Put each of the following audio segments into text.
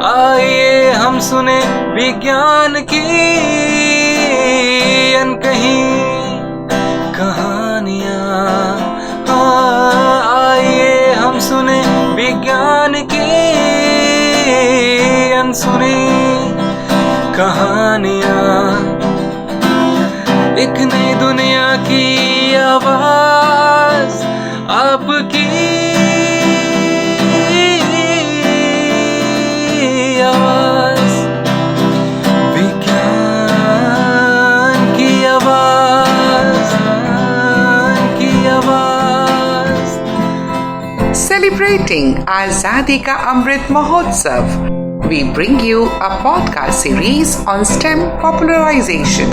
आइए हम सुने विज्ञान की अनकही कहानियाँ। आइए हम सुने विज्ञान की अनसुनी कहानियाँ। एक नई दुनिया की आवाज आपकी आवाज, विज्ञान की आवाज, की आवाज। Celebrating Azadi Ka Amrit Mahotsav, we bring you a podcast series on STEM popularization.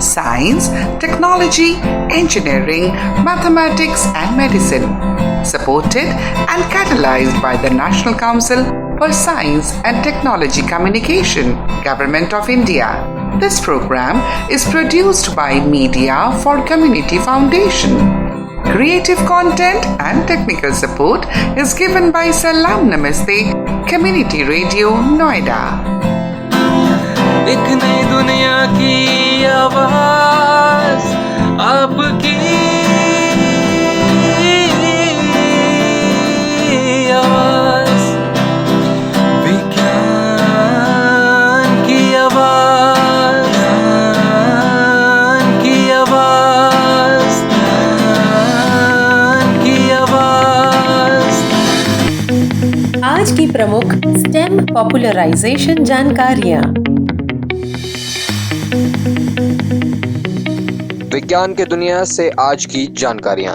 Science, technology, engineering, mathematics and medicine. Supported and catalyzed by the National Council for Science and Technology Communication, Government of India. This program is produced by Media for Community Foundation. Creative content and technical support is given by Salam Namaste Community Radio, Noida. एक नई दुनिया की आवाज आपकी आवाज, विज्ञान की आवाज, की आवाज, की आवाज। आज की प्रमुख स्टेम पॉपुलराइजेशन जानकारियाँ। विज्ञान के दुनिया से आज की जानकारियां।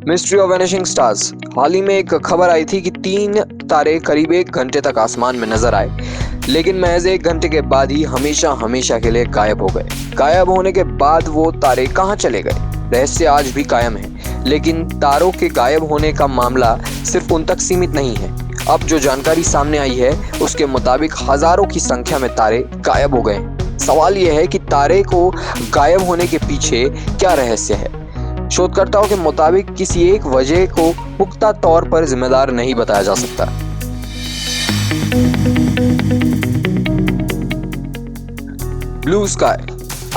Mystery of vanishing stars. हाल ही में एक खबर आई थी कि 3 तारे करीब 1 घंटे तक आसमान में नजर आए, लेकिन महज 1 घंटे के बाद ही हमेशा के लिए गायब हो गए। गायब होने के बाद वो तारे कहां चले गए, रहस्य आज भी कायम है। लेकिन तारों के गायब होने का मामला सिर्फ उन तक सीमित नहीं है। अब जो जानकारी सामने आई है उसके मुताबिक हजारों की संख्या में तारे गायब हो गए। सवाल यह है कि तारे को गायब होने के पीछे क्या रहस्य है। शोधकर्ताओं के मुताबिक किसी एक वजह को पुख्ता तौर पर जिम्मेदार नहीं बताया जा सकता। Blue sky.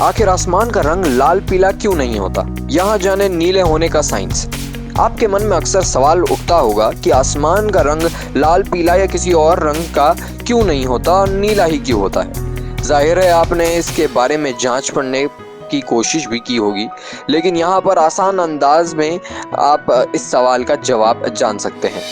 आखिर आसमान का रंग लाल पीला क्यों नहीं होता? यहाँ जाने नीले होने का साइंस। आपके मन में अक्सर सवाल उठता होगा कि आसमान का रंग लाल पीला या किसी और रंग का क्यों नहीं होता और नीला ही क्यों होता है। जाहिर है आपने इसके बारे में जांच पढ़ने की कोशिश भी की होगी, लेकिन यहाँ पर आसान अंदाज में आप इस सवाल का जवाब जान सकते हैं।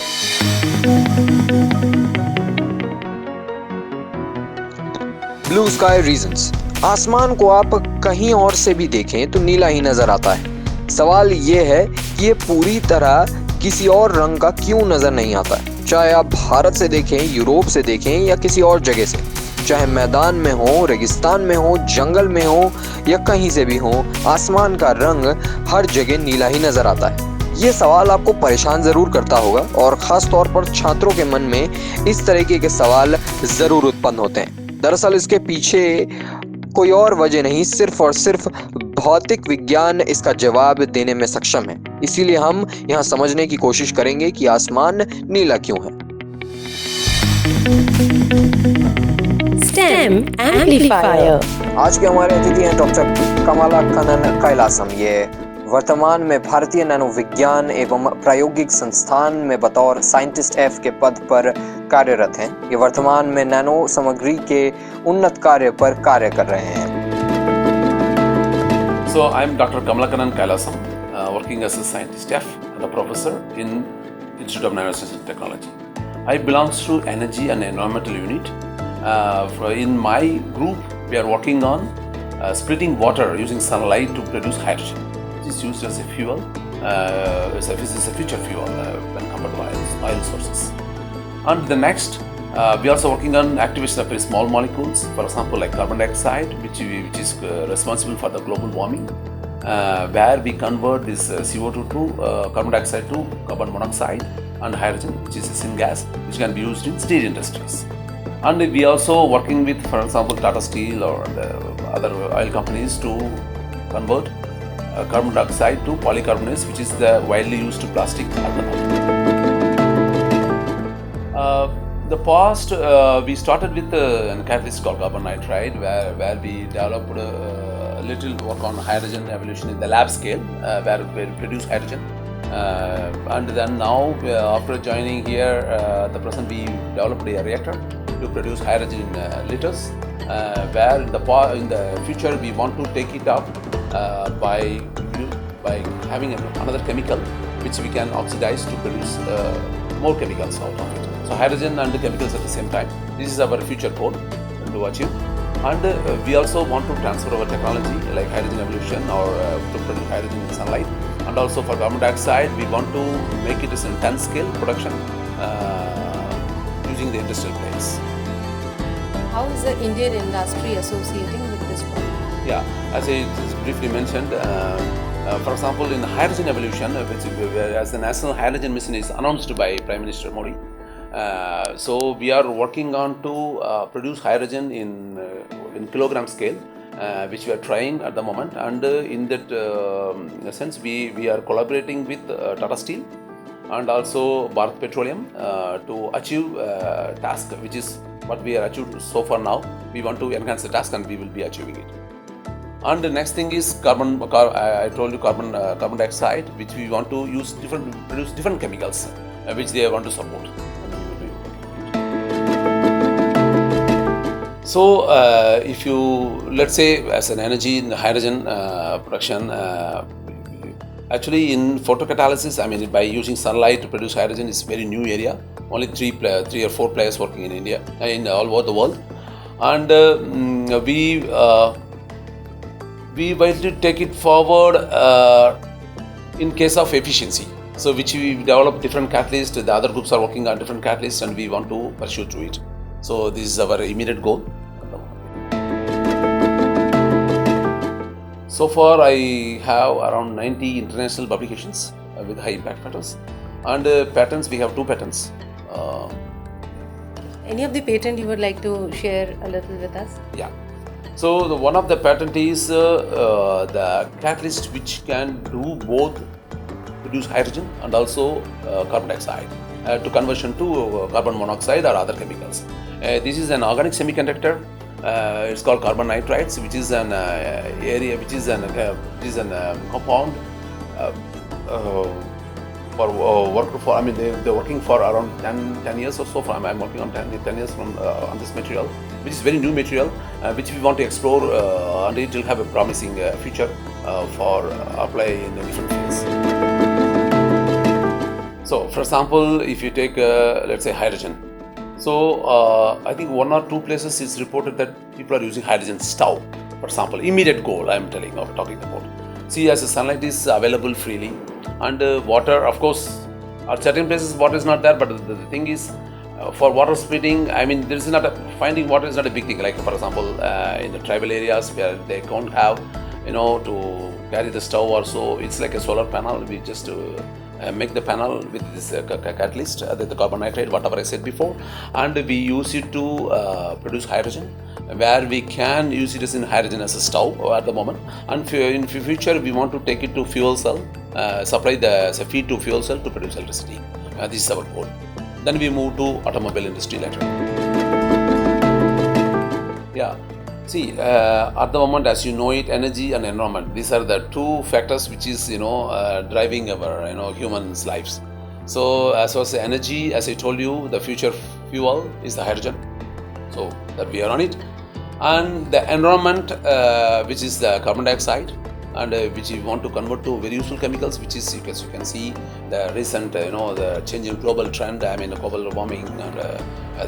Blue sky reasons. आसमान को आप कहीं और से भी देखें तो नीला ही नजर आता है। सवाल ये है कि ये पूरी तरह किसी और रंग का क्यों नजर नहीं आता है। चाहे आप भारत से देखें, यूरोप से देखें या किसी और जगह से, चाहे मैदान में हो, रेगिस्तान में हो, जंगल में हो या कहीं से भी हो, आसमान का रंग हर जगह नीला ही नजर आता है। ये सवाल आपको परेशान जरूर करता होगा और खास तौर पर छात्रों के मन में इस तरीके के सवाल जरूर उत्पन्न होते हैं। दरअसल इसके पीछे कोई और वजह नहीं, सिर्फ और सिर्फ भौतिक विज्ञान इसका जवाब देने में सक्षम है। इसीलिए हम यहाँ समझने की कोशिश करेंगे कि आसमान नीला क्यों है। STEM amplifier. आज के हमारे अतिथि हैं डॉक्टर कमलाकन्नन कैलासम। ये वर्तमान में भारतीय नैनो विज्ञान एवं प्रायोगिक संस्थान में बतौर साइंटिस्ट एफ के पद पर कार्यरत हैं। ये वर्तमान में नैनो सामग्री के उन्नत कार्य पर कार्य कर रहे हैं। So I'm Dr. Kamalakannan Kailasam, working as a scientist F and a professor in Institute of Nanoscience and Technology. I belong to Energy and Environmental Unit. In my group, we are working on splitting water using sunlight to produce hydrogen. It is used as a fuel. It's a future fuel when compared to oil sources. And the next, we are also working on activation of very small molecules, for example, like carbon dioxide, which is responsible for the global warming, where we convert this CO2 to carbon dioxide to carbon monoxide and hydrogen, which is a syngas, which can be used in steel industries. And we also working with, for example, Tata Steel or the other oil companies to convert carbon dioxide to polycarbonates, which is the widely used plastic at the moment. The past, we started with a catalyst called carbon nitride, where we developed a little work on hydrogen evolution in the lab scale, where we produce hydrogen. And then now, after joining here, the present we developed a reactor to produce hydrogen liters, where in the future we want to take it up by having another chemical which we can oxidize to produce more chemicals out of it. So hydrogen and the chemicals at the same time. This is our future goal to achieve. And we also want to transfer our technology like hydrogen evolution or to produce hydrogen in sunlight. And also for carbon dioxide, we want to make it as an 10 scale production using the industrial planes. How is the Indian industry associating with this project? Yeah, as I just briefly mentioned, for example, in hydrogen evolution, as the National Hydrogen Mission is announced by Prime Minister Modi, so we are working on to produce hydrogen in kilogram scale, which we are trying at the moment. And in that sense, we are collaborating with Tata Steel and also Bharat Petroleum to achieve task, which is what we are achieved so far now. We want to enhance the task and we will be achieving it. And the next thing is I told you carbon dioxide, which we want to use produce different chemicals, which they want to support. So, if you, let's say, as an energy in hydrogen production, actually in photocatalysis, I mean, by using sunlight to produce hydrogen is very new area. Only three or four players working in India, in all over the world. And we want to take it forward in case of efficiency. So, which we develop different catalysts, the other groups are working on different catalysts and we want to pursue through it. So, this is our immediate goal. So far, I have around 90 international publications with high impact patents. And patents, we have 2 patents. Any of the patent you would like to share a little with us? Yeah. So one of the patent is the catalyst which can do both produce hydrogen and also carbon dioxide to conversion to carbon monoxide or other chemicals. This is an organic semiconductor. It's called carbon nitrides, which is an area, which is an compound I mean, they're working for around 10 years or so. I'm working on 10 years on this material, which is very new material, which we want to explore, and it will have a promising future for apply in different fields. So, for example, if you take, let's say, hydrogen. So, I think 1 or 2 places it's reported that people are using hydrogen stove. For example, immediate goal I'm talking about. See, as the sunlight is available freely, and water, of course, at certain places water is not there, but the thing is, for water splitting, I mean, finding water is not a big thing. Like, for example, in the tribal areas where they don't have, to carry the stove or so, it's like a solar panel. We just make the panel with this catalyst, the carbon nitride, whatever I said before, and we use it to produce hydrogen, where we can use it as in hydrogen as a stove at the moment, and in future we want to take it to fuel cell, supply the feed to fuel cell to produce electricity. This is our goal. Then we move to automobile industry later. Yeah. See, at the moment, as you know it, energy and environment, these are the 2 factors which is, driving our, humans' lives. So, as far as energy, as I told you, the future fuel is the hydrogen. So, that we are on it. And the environment, which is the carbon dioxide, and which we want to convert to very useful chemicals, which is, you can see the recent, the change in global trend, I mean, global warming and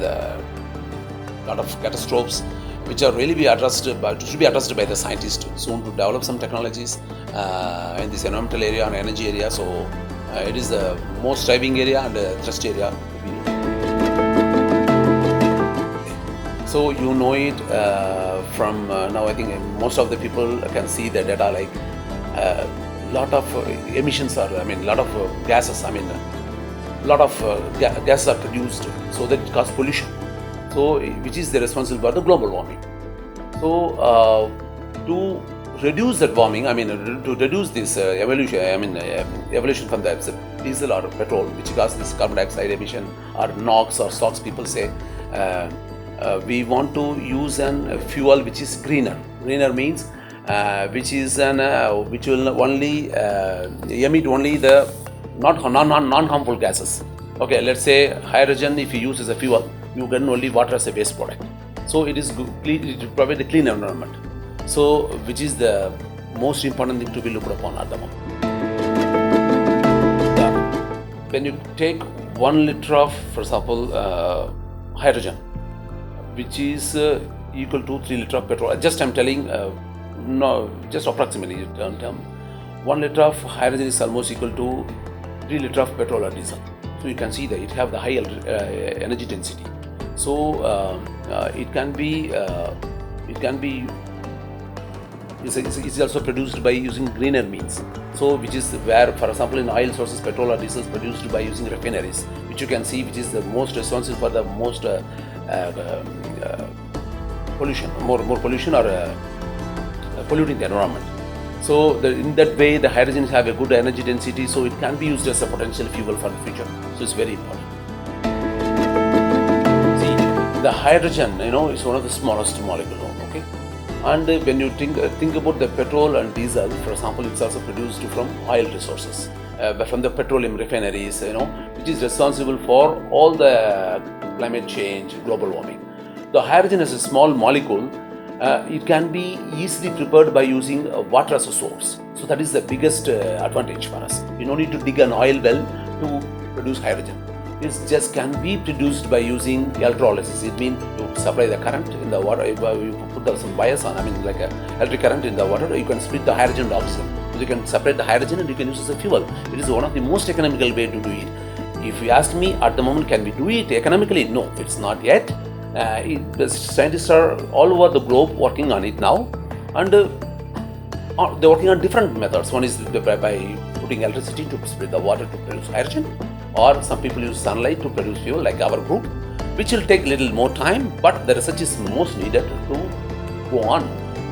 the lot of catastrophes, which are really should be addressed by the scientists soon to develop some technologies in this environmental area and energy area. So it is the most driving area and thrust area. So you know it from now. I think most of the people can see the data, like lot of emissions are, lot of gases, lot of gases are produced, so that it causes pollution. So, which is the responsible for the global warming. So, to reduce that warming, to reduce this evolution from the diesel or petrol, which causes this carbon dioxide emission or NOx or SOx, people say, we want to use a fuel which is greener. Greener means which will only emit only the non-harmful gases. Okay, let's say hydrogen, if you use as a fuel, you get only water as a waste product. So it will provide a clean environment. So which is the most important thing to be looked upon at the moment. When you take 1 liter of, for example, hydrogen, which is equal to 3 liter of petrol. Just I'm telling, just approximately term. 1 liter of hydrogen is almost equal to 3 liter of petrol or diesel. So you can see that it have the high energy density. So it can be it's also produced by using greener means. So which is where, for example, in oil sources, petrol or diesel is produced by using refineries, which you can see, which is the most responsible for the most pollution, more pollution or polluting the environment. So in that way, the hydrogens have a good energy density, so it can be used as a potential fuel for the future. So it's very important. See, the hydrogen, is one of the smallest molecule. Okay, and when you think about the petrol and diesel, for example, it's also produced from oil resources, from the petroleum refineries, which is responsible for all the climate change, global warming. The hydrogen is a small molecule. It can be easily prepared by using water as a source. So that is the biggest advantage for us. You don't need to dig an oil well to produce hydrogen. It just can be produced by using electrolysis. It means you supply the current in the water, you put some bias on, like a electric current in the water, you can split the hydrogen and oxygen. So you can separate the hydrogen and you can use it as a fuel. It is one of the most economical way to do it. If you ask me at the moment, can we do it economically? No, it's not yet. The scientists are all over the globe working on it now, and they're working on different methods. One is by putting electricity to split the water to produce hydrogen, or some people use sunlight to produce fuel, like our group, which will take a little more time, but the research is most needed to go on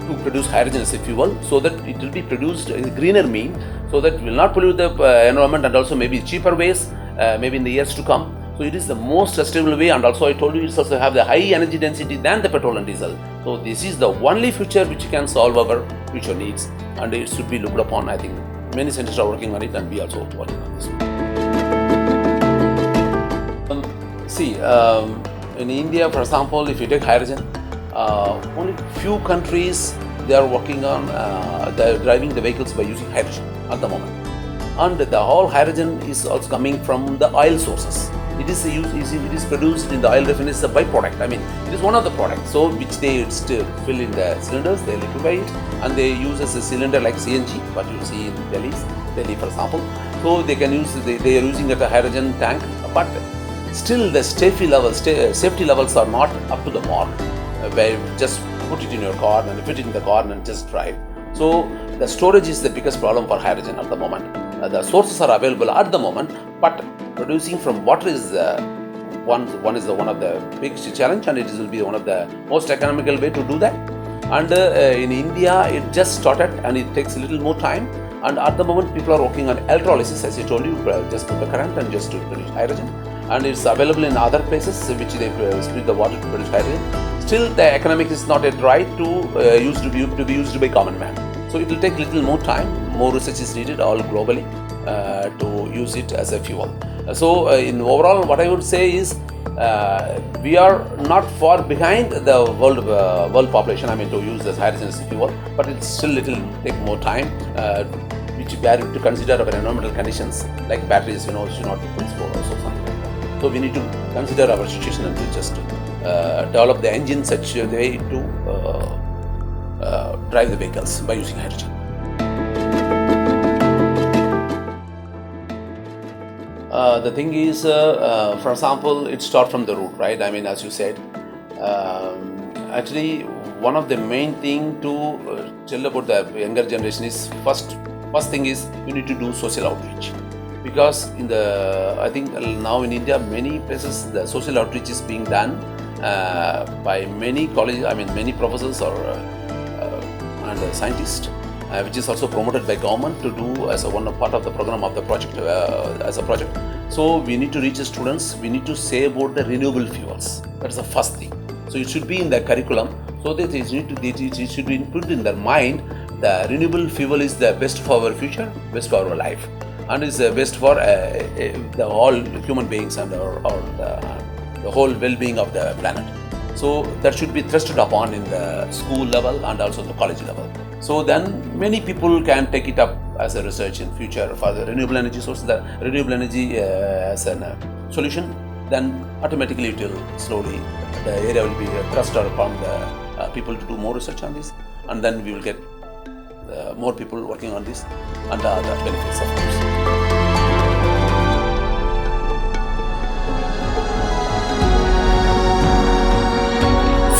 to produce hydrogen as a fuel, so that it will be produced in a greener mean, so that it will not pollute the environment, and also maybe cheaper ways, maybe in the years to come. So it is the most sustainable way, and also I told you, it's also have the high energy density than the petrol and diesel. So this is the only future which can solve our future needs, and it should be looked upon. I think many scientists are working on it, and we also working on this. In India, for example, if you take hydrogen, only few countries they are working on they are driving the vehicles by using hydrogen at the moment, and the whole hydrogen is also coming from the oil sources. It is produced in the oil refineries as a byproduct. It is one of the products. So which they fill in the cylinders, they liquefy it, and they use as a cylinder like CNG, what you see in Delhi, for example. So they can use they are using it a hydrogen tank, but still the safety levels are not up to the mark. Where you just put it in your car and fit it in the car and just drive. So the storage is the biggest problem for hydrogen at the moment. The sources are available at the moment, but producing from water is one of the biggest challenge, and it will be one of the most economical way to do that. And in India, it just started, and it takes a little more time. And at the moment, people are working on electrolysis, as I told you, just put the current and just to produce hydrogen. And it's available in other places, which they split the water to produce hydrogen. Still, the economics is not yet right to be used by common man. So it will take a little more time. More research is needed all globally to use it as a fuel. So in overall, what I would say is we are not far behind the world population. To use this hydrogen as a fuel, but it's still take more time, which we have to consider our environmental conditions, like batteries, should not be put for or something like that. So we need to consider our situation and to just develop the engine such a way to drive the vehicles by using hydrogen. The thing is, for example, it starts from the root, right? As you said, actually, one of the main thing to tell about the younger generation is first thing is you need to do social outreach, because I think now in India, many places the social outreach is being done by many colleges, many professors or and scientists, which is also promoted by government to do as a one part of the program of the project as a project. So we need to reach the students. We need to say about the renewable fuels. That's the first thing. So it should be in the curriculum. So that it should be put in their mind. The renewable fuel is the best for our future, best for our life, and is best for the all human beings and the whole well-being of the planet. So that should be thrusted upon in the school level and also the college level. So then many people can take it up as a research in future for the renewable energy sources, the renewable energy as a solution. Then automatically it will slowly, the area will be thrusted upon the people to do more research on this, and then we will get more people working on this and the benefits, of course.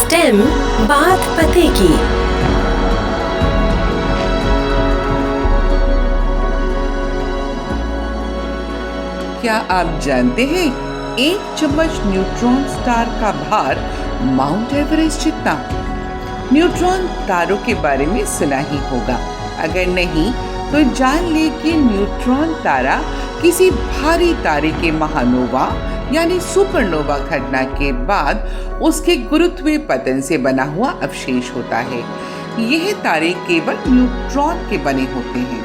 STEM बात पते की। क्या आप जानते हैं एक चम्मच neutron star का भार माउंट एवरेस्ट जितना? न्यूट्रॉन तारों के बारे में सुना ही होगा, अगर नहीं तो जान ले कि न्यूट्रॉन तारा किसी भारी तारे के महानोवा यानी सुपरनोवा घटना के बाद उसके गुरुत्वीय पतन से बना हुआ अवशेष होता है। यह तारे केवल न्यूट्रॉन के बने होते हैं।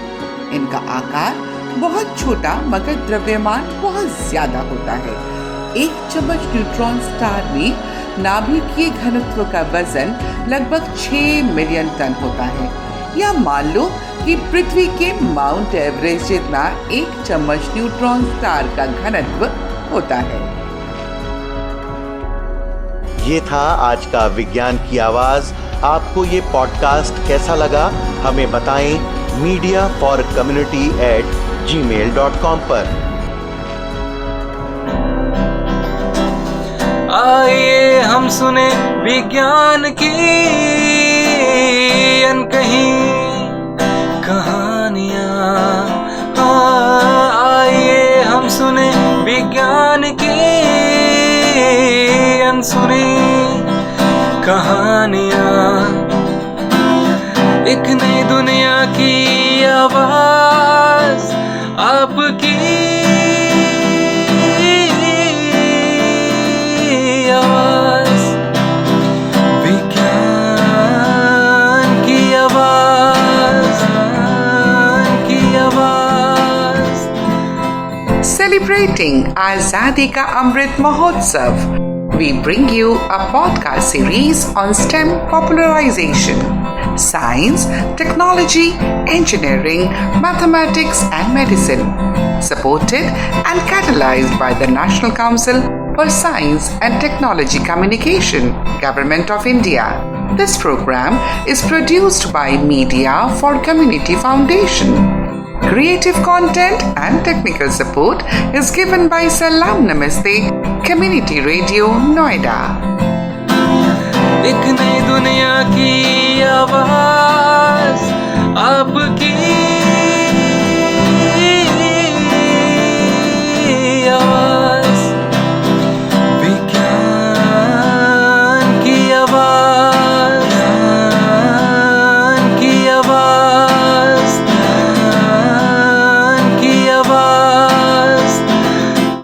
इनका आकार बहुत छोटा मगर द्रव्यमान बहुत ज्यादा होता है। एक चम्मच न्यूट्रॉन स्टार में नाभिकीय घनत्व का वजन लगभग 6 मिलियन टन होता है, या मान लो कि पृथ्वी के माउंट एवरेस्ट जितना एक चम्मच न्यूट्रॉन स्टार का घनत्व होता है। ये था आज का विज्ञान की आवाज। आपको ये पॉडकास्ट कैसा लगा हमें बताएं mediaforcommunity@gmail.com पर। आइए हम सुने विज्ञान की अनकही कहानियाँ। आइए हम सुने विज्ञान की अनसुनी कहानियाँ। एक नई दुनिया की आवाज आपकी आवाज, विज्ञान की आवाज, की आवाज। Celebrating Azadi Ka Amrit Mahotsav, we bring you a podcast series on STEM popularization. Science, technology, engineering, mathematics and medicine. Supported and catalyzed by the National Council for Science and Technology Communication, Government of India. This program is produced by Media for Community Foundation. Creative content and technical support is given by Salam Namaste Community Radio, Noida. एक नई दुनिया की आवाज।